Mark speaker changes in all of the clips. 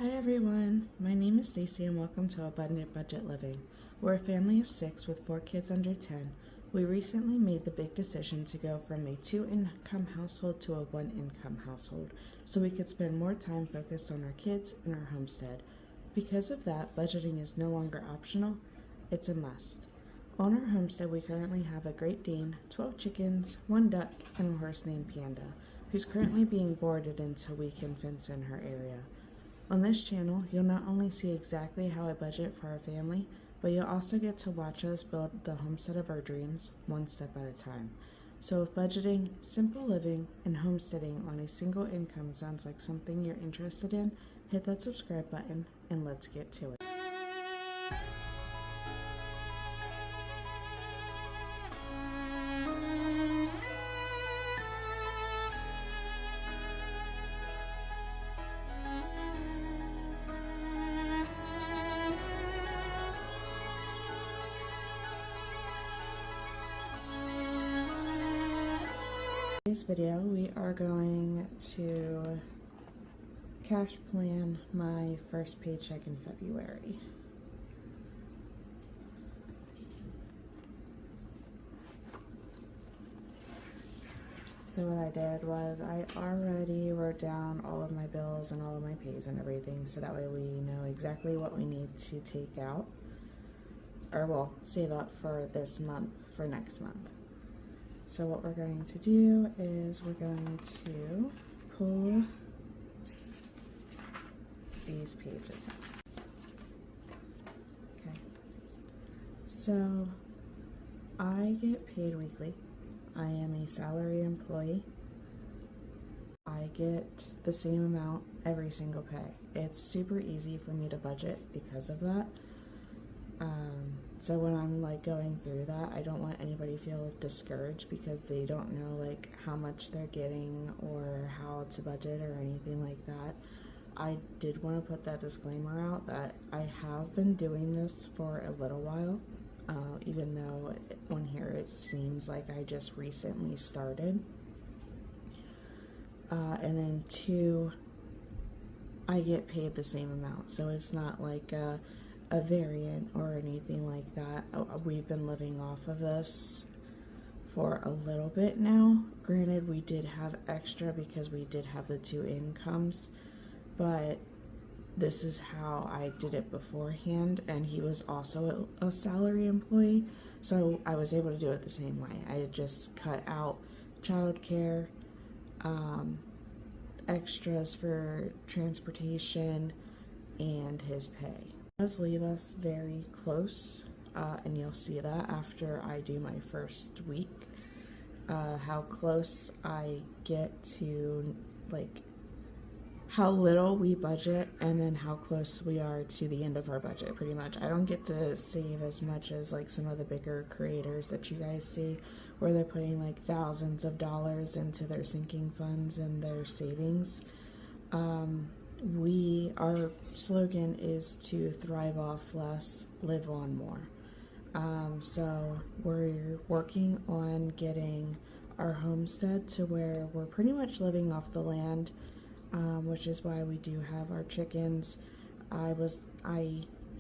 Speaker 1: Hi everyone, my name is Stacy and welcome to Abundant Budget Living. We're a family of 6 with 4 kids under 10. We recently made the big decision to go from a 2-income household to a 1-income household so we could spend more time focused on our kids and our homestead. Because of that, budgeting is no longer optional, it's a must. On our homestead, we currently have a Great Dane, 12 chickens, 1 duck, and a horse named Panda, who's currently being boarded until we can fence in her area. On this channel, you'll not only see exactly how I budget for our family, but you'll also get to watch us build the homestead of our dreams, one step at a time. So if budgeting, simple living, and homesteading on a single income sounds like something you're interested in, hit that subscribe button and let's get to it. In today's video, we are going to cash plan my first paycheck in February. So what I did was I already wrote down all of my bills and all of my pays and everything, so that way we know exactly what we need to take out, or well, save up for this month, for next month. So what we're going to do is we're going to pull these pages out. Okay. So I get paid weekly. I am a salary employee. I get the same amount every single pay. It's super easy for me to budget because of that. So when I'm like going through that, I don't want anybody to feel discouraged because they don't know like how much they're getting or how to budget or anything like that. I did want to put that disclaimer out that I have been doing this for a little while, even though on here it seems like I just recently started. And then 2, I get paid the same amount, so it's not like a variant or anything like that. We've been living off of this for a little bit now. Granted, we did have extra because we did have the 2 incomes, but this is how I did it beforehand, and he was also a salary employee, so I was able to do it the same way. I just cut out childcare, extras for transportation, and his pay. It does leave us very close, and you'll see that after I do my first week, how close I get to like how little we budget and then how close we are to the end of our budget. Pretty much I don't get to save as much as like some of the bigger creators that you guys see where they're putting like thousands of dollars into their sinking funds and their savings. Our slogan is to thrive off less, live on more. So we're working on getting our homestead to where we're pretty much living off the land, which is why we do have our chickens. I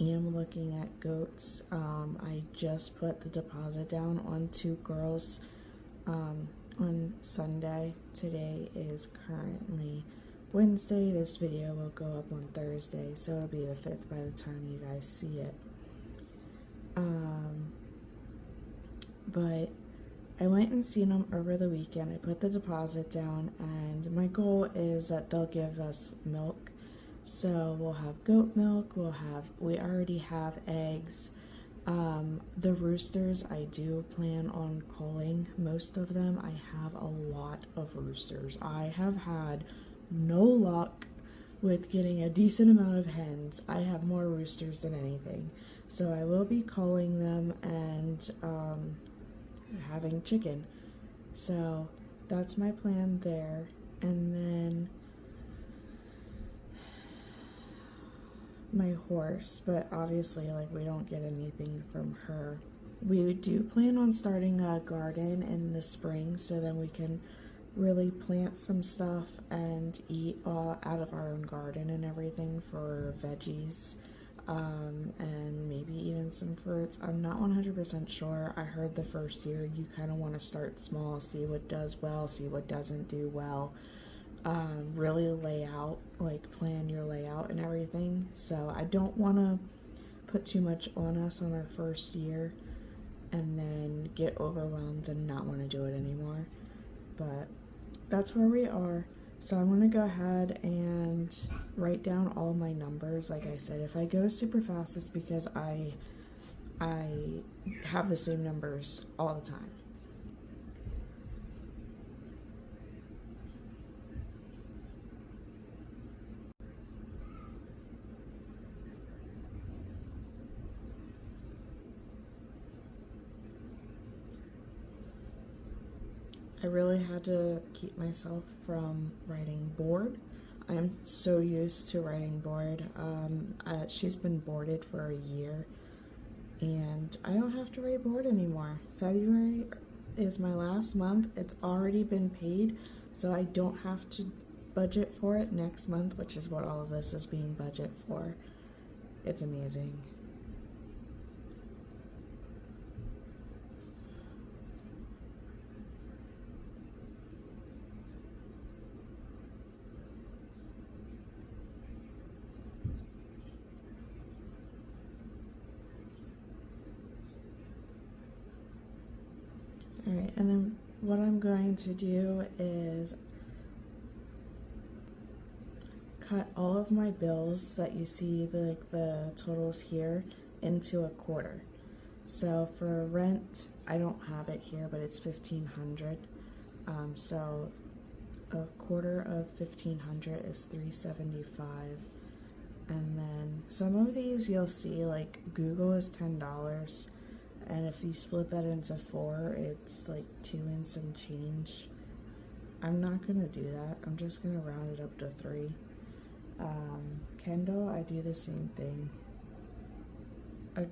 Speaker 1: am looking at goats. I just put the deposit down on 2 girls on Sunday. Today is currently Wednesday. This video will go up on Thursday, so it'll be the 5th by the time you guys see it. But I went and seen them over the weekend. I put the deposit down, and my goal is that they'll give us milk. So we'll have goat milk, we already have eggs. The roosters, I do plan on culling most of them. I have a lot of roosters. I have had no luck with getting a decent amount of hens. I have more roosters than anything. So I will be culling them and having chicken. So that's my plan there. And then my horse, but obviously like we don't get anything from her. We do plan on starting a garden in the spring, so then we can really plant some stuff and eat out of our own garden and everything for veggies, and maybe even some fruits. I'm not 100% sure. I heard the first year you kind of want to start small, see what does well, see what doesn't do well. Really lay out, like plan your layout and everything. So I don't want to put too much on us on our first year and then get overwhelmed and not want to do it anymore. But that's where we are. So I'm going to go ahead and write down all my numbers. Like I said, if I go super fast, it's because I have the same numbers all the time. I really had to keep myself from writing bored. I am so used to writing bored. She's been boarded for a year, and I don't have to write board anymore. February is my last month. It's already been paid, so I don't have to budget for it next month, which is what all of this is being budget for. It's amazing. All right, and then what I'm going to do is cut all of my bills that you see, the totals here, into a quarter. So for rent, I don't have it here, but it's $1,500. So a quarter of 1,500 is $375. And then some of these you'll see, like Google is $10, and if you split that into 4, it's like 2 and some change. I'm not gonna do that. I'm just gonna round it up to 3. Kindle, I do the same thing.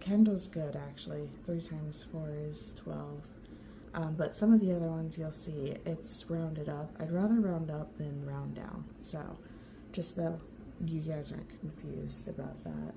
Speaker 1: Kindle's good actually. 3 times 4 is 12. But some of the other ones you'll see, it's rounded up. I'd rather round up than round down. So just so you guys aren't confused about that.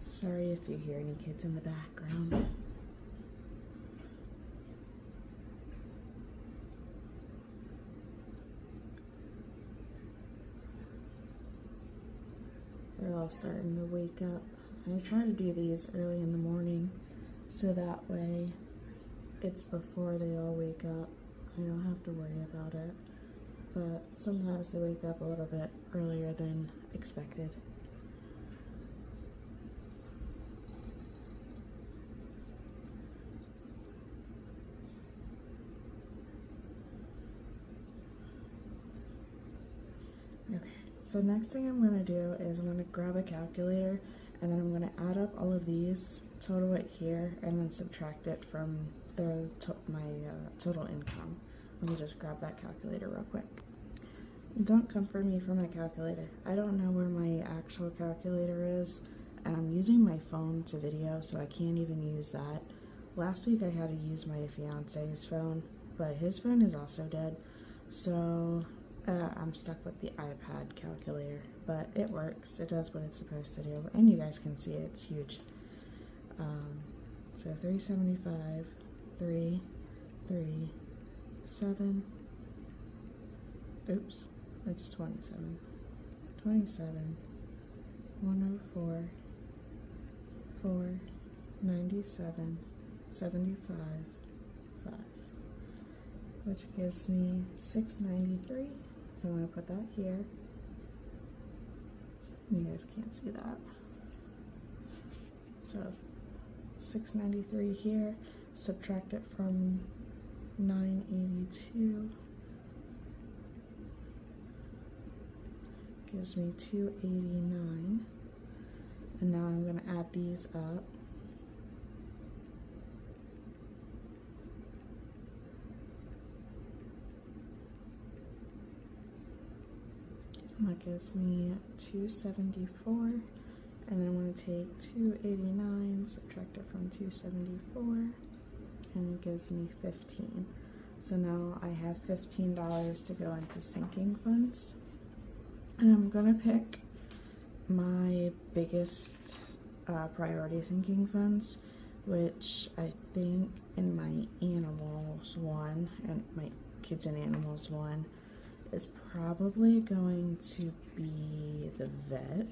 Speaker 1: Sorry if you hear any kids in the background. They're all starting to wake up. I try to do these early in the morning so that way it's before they all wake up. I don't have to worry about it. But sometimes they wake up a little bit earlier than expected. Okay, so next thing I'm going to do is I'm going to grab a calculator, and then I'm going to add up all of these, total it here, and then subtract it from my total income. Let me just grab that calculator real quick. Don't come for me for my calculator. I don't know where my actual calculator is, and I'm using my phone to video, so I can't even use that. Last week I had to use my fiance's phone, but his phone is also dead, so I'm stuck with the iPad calculator, but it works. It does what it's supposed to do, and you guys can see it. It's huge. So 375, 3, 3, 7. Oops, it's 27. 27, 104, 4, 97, 75, 5, which gives me 693. So I'm going to put that here. You guys can't see that. So 693 here, subtract it from 982, gives me 289. And now I'm going to add these up. That gives me 274, and then I'm going to take 289, subtract it from 274, and it gives me 15. So now I have $15 to go into sinking funds, and I'm going to pick my biggest priority sinking funds, which I think in my animals one and my kids and animals one is probably going to be the vet.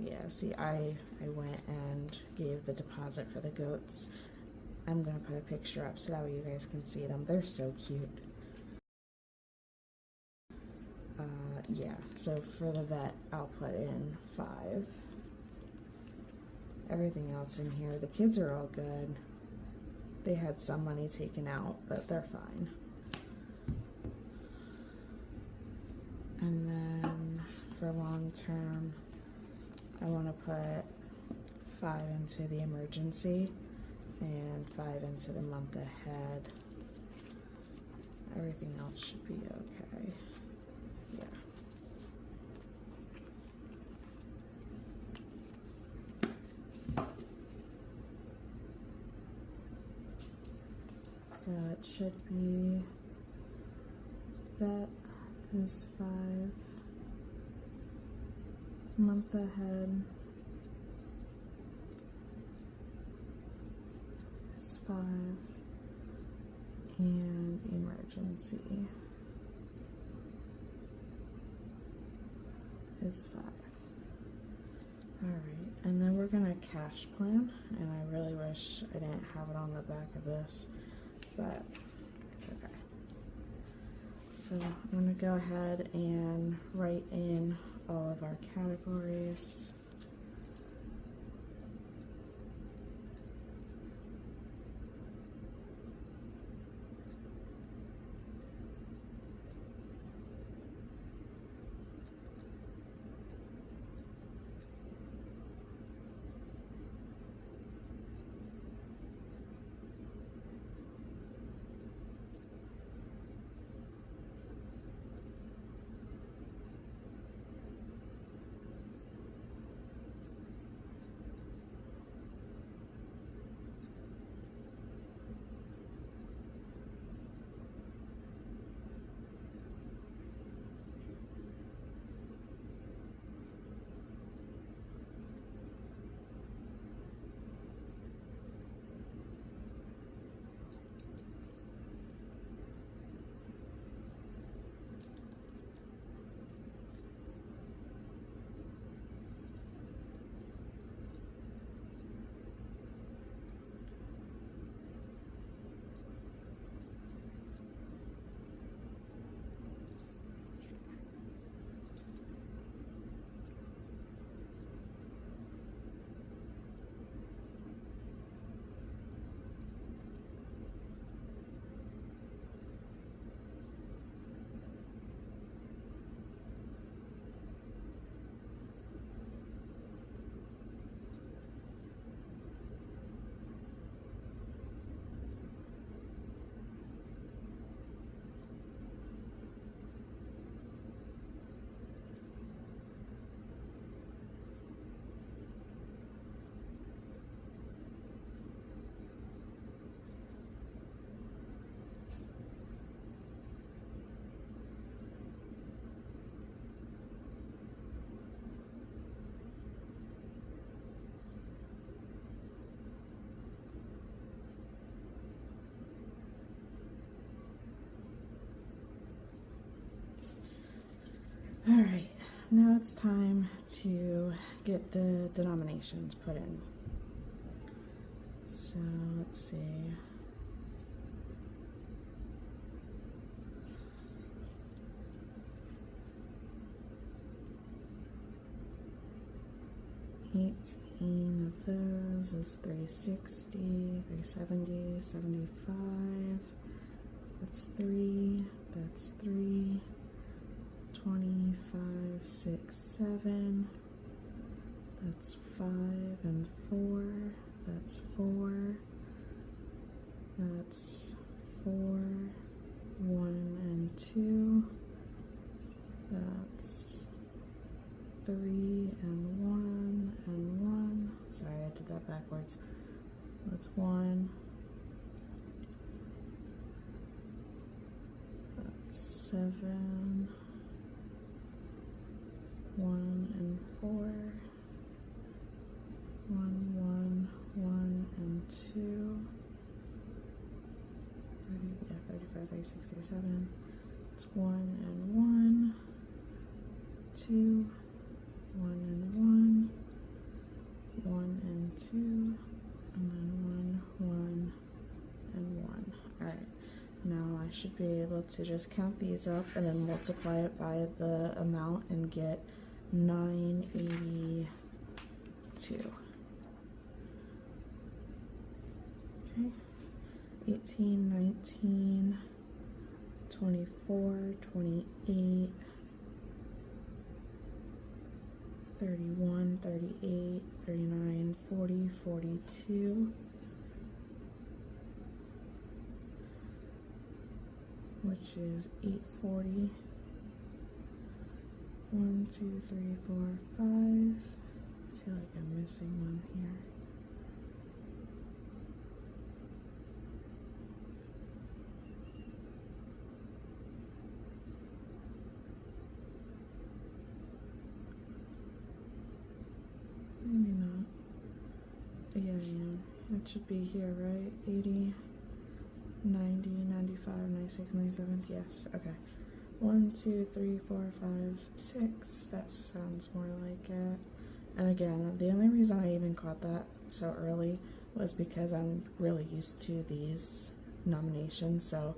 Speaker 1: Yeah, see, I went and gave the deposit for the goats. I'm gonna put a picture up so that way you guys can see them. They're so cute. Yeah, so for the vet, I'll put in 5. Everything else in here, the kids are all good. They had some money taken out, but they're fine. And then for long term, I want to put 5 into the emergency and 5 into the month ahead. Everything else should be okay. Yeah. So it should be that is 5, month ahead is 5, and emergency is 5. Alright, and then we're gonna cash plan, and I really wish I didn't have it on the back of this, but it's okay. So I'm going to go ahead and write in all of our categories. Now it's time to get the denominations put in. So let's see. $18 of those is $360, $370, $75. That's 3. That's 3. 25, 6, 7. That's 5 and 4. That's 4. That's 4. 1 and 2. That's 3 and 1 and 1. Sorry, I did that backwards. That's 1. That's 7. 1 and 4. 1, 1, 1 and 2. 35, 36, 37. It's 1 and 1. 2. 1 and 1. 1 and 2. And then 1, 1 and 1. Alright. Now I should be able to just count these up and then multiply it by the amount and get 982. Okay. 18, 19, 24, 28, 31, 38, 39, 40, 42. Which is 840. 1, 2, 3, 4, 5. I feel like I'm missing one here. Maybe not. Yeah, it should be here, right? 80. 90, 95, 96, 97, yes, okay. 1, 2, 3, 4, 5, 6, that sounds more like it. And again, the only reason I even caught that so early was because I'm really used to these nominations, so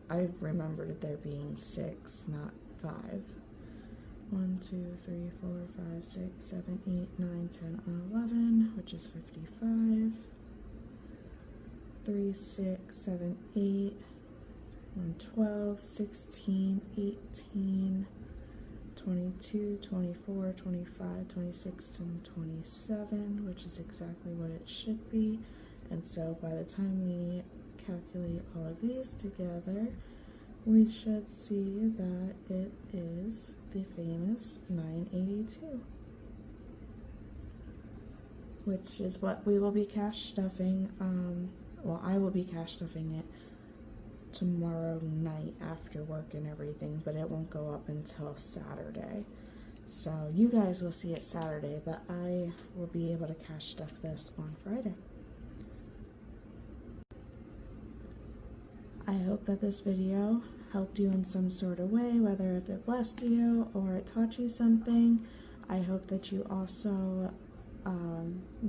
Speaker 1: I remembered there being 6, not 5. 1, 2, 3, 4, 5, 6, 7, 8, 9, 10, and 11, which is 55. 3, 6, 7, 8, 12, 16, 18, 22, 24, 25, 26, and 27, which is exactly what it should be. And so by the time we calculate all of these together, we should see that it is the famous 982, which is what we will be cash stuffing. Well, I will be cash stuffing it tomorrow night after work and everything, but it won't go up until Saturday. So you guys will see it Saturday, but I will be able to cash stuff this on Friday. I hope that this video helped you in some sort of way, whether if it blessed you or it taught you something. I hope that you also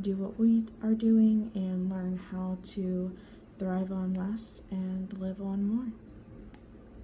Speaker 1: do what we are doing and learn how to thrive on less and live on more.